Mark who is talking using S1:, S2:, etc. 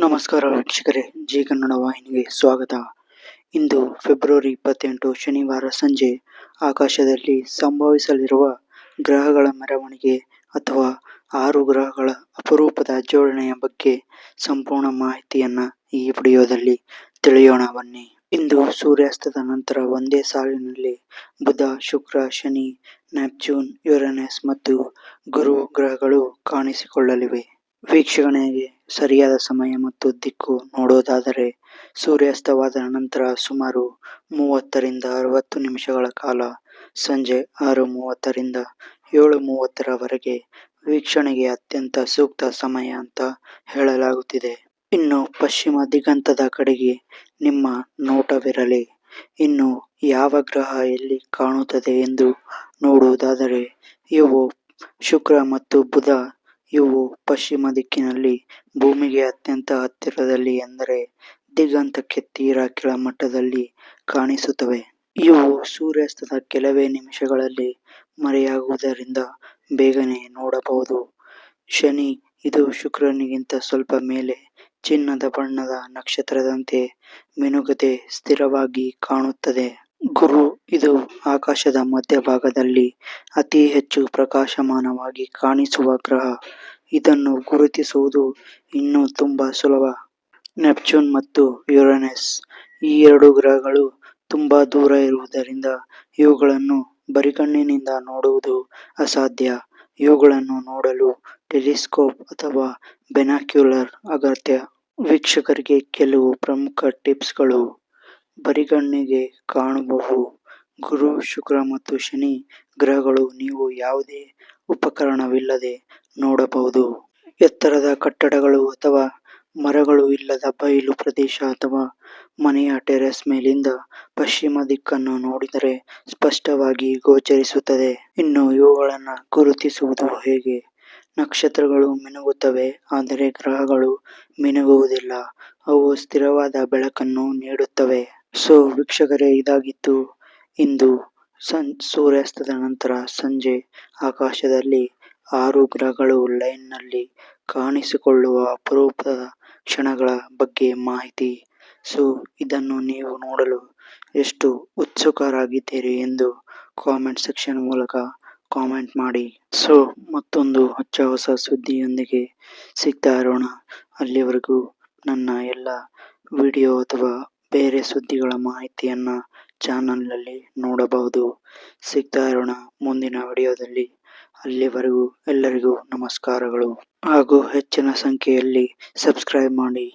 S1: ನಮಸ್ಕಾರ ವೀಕ್ಷಕರೇ, ಜಿ ಕನ್ನಡ ವಾಹಿನಿಗೆ ಸ್ವಾಗತ. ಇಂದು ಫೆಬ್ರವರಿ 28 ಶನಿವಾರ ಸಂಜೆ ಆಕಾಶದಲ್ಲಿ ಸಂಭವಿಸಲಿರುವ ಗ್ರಹಗಳ ಮೆರವಣಿಗೆ ಅಥವಾ 6 ಗ್ರಹಗಳ ಅಪರೂಪದ ಜೋಡಣೆಯ ಬಗ್ಗೆ ಸಂಪೂರ್ಣ ಮಾಹಿತಿಯನ್ನ ಈ ವಿಡಿಯೋದಲ್ಲಿ ತಿಳಿಯೋಣ ಬನ್ನಿ. ಇಂದು ಸೂರ್ಯಾಸ್ತದ ನಂತರ ಒಂದೇ ಸಾಲಿನಲ್ಲಿ ಬುಧ, ಶುಕ್ರ, ಶನಿ, ನೆಪ್ಚೂನ್, ಯುರೇನಸ್ ಮತ್ತು ಗುರು ಗ್ರಹಗಳು ಕಾಣಿಸಿಕೊಳ್ಳಲಿವೆ. ವೀಕ್ಷಣೆಗೆ ಸರಿಯಾದ ಸಮಯ ಮತ್ತು ದಿಕ್ಕು ನೋಡೋದಾದರೆ ಸೂರ್ಯಾಸ್ತವಾದ ನಂತರ ಸುಮಾರು 30 ರಿಂದ 60 ನಿಮಿಷಗಳ ಕಾಲ ಸಂಜೆ 6:30 ರಿಂದ 7:30 ರವರೆಗೆ ವೀಕ್ಷಣೆಗೆ ಅತ್ಯಂತ ಸೂಕ್ತ ಸಮಯ ಅಂತ ಹೇಳಲಾಗುತ್ತಿದೆ. ಇನ್ನು ಪಶ್ಚಿಮ ದಿಗಂತದ ಕಡೆಗೆ ನಿಮ್ಮ ನೋಟವಿರಲಿ. ಇನ್ನು ಯಾವ ಗ್ರಹ ಎಲ್ಲಿ ಕಾಣುತ್ತದೆ ಎಂದು ನೋಡುವುದಾದರೆ ಇವು ಶುಕ್ರ ಮತ್ತು ಬುಧ. ಇವು ಪಶ್ಚಿಮ ದಿಕ್ಕಿನಲ್ಲಿ ಭೂಮಿಗೆ ಅತ್ಯಂತ ಹತ್ತಿರದಲ್ಲಿ, ಎಂದರೆ ದಿಗಂತಕ್ಕೆ ತೀರಾ ಕೆಳಮಟ್ಟದಲ್ಲಿ ಕಾಣಿಸುತ್ತವೆ. ಇವು ಸೂರ್ಯಾಸ್ತದ ಕೆಲವೇ ನಿಮಿಷಗಳಲ್ಲಿ ಮರೆಯಾಗುವುದರಿಂದ ಬೇಗನೆ ನೋಡಬಹುದು. ಶನಿ, ಇದು ಶುಕ್ರನಿಗಿಂತ ಸ್ವಲ್ಪ ಮೇಲೆ ಚಿನ್ನದ ಬಣ್ಣದ ನಕ್ಷತ್ರದಂತೆ ಮಿನುಗದೆ ಸ್ಥಿರವಾಗಿ ಕಾಣುತ್ತದೆ. ಗುರು, ಇದು ಆಕಾಶದ ಮಧ್ಯಭಾಗದಲ್ಲಿ ಅತಿ ಹೆಚ್ಚು ಪ್ರಕಾಶಮಾನವಾಗಿ ಕಾಣಿಸುವ ಗ್ರಹ. ಇದನ್ನು ಗುರುತಿಸುವುದು ಇನ್ನೂ ತುಂಬಾ ಸುಲಭ. ನೆಪ್ಚೂನ್ ಮತ್ತು ಯುರೇನಸ್, ಈ ಎರಡು ಗ್ರಹಗಳು ತುಂಬಾ ದೂರ ಇರುವುದರಿಂದ ಇವುಗಳನ್ನು ಬರಿಗಣ್ಣಿನಿಂದ ನೋಡುವುದು ಅಸಾಧ್ಯ. ಇವುಗಳನ್ನು ನೋಡಲು ಟೆಲಿಸ್ಕೋಪ್ ಅಥವಾ ಬೈನಾಕ್ಯುಲರ್ ಅಗತ್ಯ. ವೀಕ್ಷಕರಿಗೆ ಕೆಲವು ಪ್ರಮುಖ ಟಿಪ್ಸ್ಗಳು. ಬರಿಗಣ್ಣಿಗೆ ಕಾಣುವವು. ಗುರು, ಶುಕ್ರ ಮತ್ತು ಶನಿ ಗ್ರಹಗಳು ನೀವು ಯಾವುದೇ ಉಪಕರಣವಿಲ್ಲದೆ ನೋಡಬಹುದು. ಎತ್ತರದ ಕಟ್ಟಡಗಳು ಅಥವಾ ಮರಗಳು ಇಲ್ಲದ ಬಯಲು ಪ್ರದೇಶ ಅಥವಾ ಮನೆಯ ಟೆರೆಸ್ ಮೇಲಿಂದ ಪಶ್ಚಿಮ ದಿಕ್ಕನ್ನು ನೋಡಿದರೆ ಸ್ಪಷ್ಟವಾಗಿ ಗೋಚರಿಸುತ್ತದೆ. ಇನ್ನು ಇವುಗಳನ್ನು ಗುರುತಿಸುವುದು ಹೇಗೆ? ನಕ್ಷತ್ರಗಳು ಮಿನುಗುತ್ತವೆ, ಆದರೆ ಗ್ರಹಗಳು ಮಿನುಗುವುದಿಲ್ಲ. ಅವು ಸ್ಥಿರವಾದ ಬೆಳಕನ್ನು ನೀಡುತ್ತವೆ. ಸೊ ವೀಕ್ಷಕರೇ, ಇದಾಗಿತ್ತು ಇಂದು ಸೂರ್ಯಾಸ್ತದ ನಂತರ ಸಂಜೆ ಆಕಾಶದಲ್ಲಿ 6 ಗ್ರಹಗಳು ಲೈನ್ ನಲ್ಲಿ ಕಾಣಿಸಿಕೊಳ್ಳುವ ಅಪರೂಪದ ಕ್ಷಣಗಳ ಬಗ್ಗೆ ಮಾಹಿತಿ. ಸೊ ಇದನ್ನು ನೀವು ನೋಡಲು ಎಷ್ಟು ಉತ್ಸುಕರಾಗಿದ್ದೀರಿ ಎಂದು ಕಾಮೆಂಟ್ ಸೆಕ್ಷನ್ ಮೂಲಕ ಕಾಮೆಂಟ್ ಮಾಡಿ. ಸೊ ಮತ್ತೊಂದು ಹೊಸ ಸುದ್ದಿಯೊಂದಿಗೆ ಸಿಗ್ತಾ ಇರೋಣ. ಅಲ್ಲಿವರೆಗೂ ನನ್ನ ಎಲ್ಲ ವಿಡಿಯೋ ಅಥವಾ ಬೇರೆ ಸುದ್ದಿಗಳ ಮಾಹಿತಿಯನ್ನ ಚಾನಲ್ನಲ್ಲಿ ನೋಡಬಹುದು. ಸಿಗ್ತಾ ಇರೋಣ ಮುಂದಿನ ವಿಡಿಯೋದಲ್ಲಿ. ಅಲ್ಲಿವರೆಗೂ ಎಲ್ಲರಿಗೂ ನಮಸ್ಕಾರಗಳು ಹಾಗೂ ಹೆಚ್ಚಿನ ಸಂಖ್ಯೆಯಲ್ಲಿ ಸಬ್ಸ್ಕ್ರೈಬ್ ಮಾಡಿ.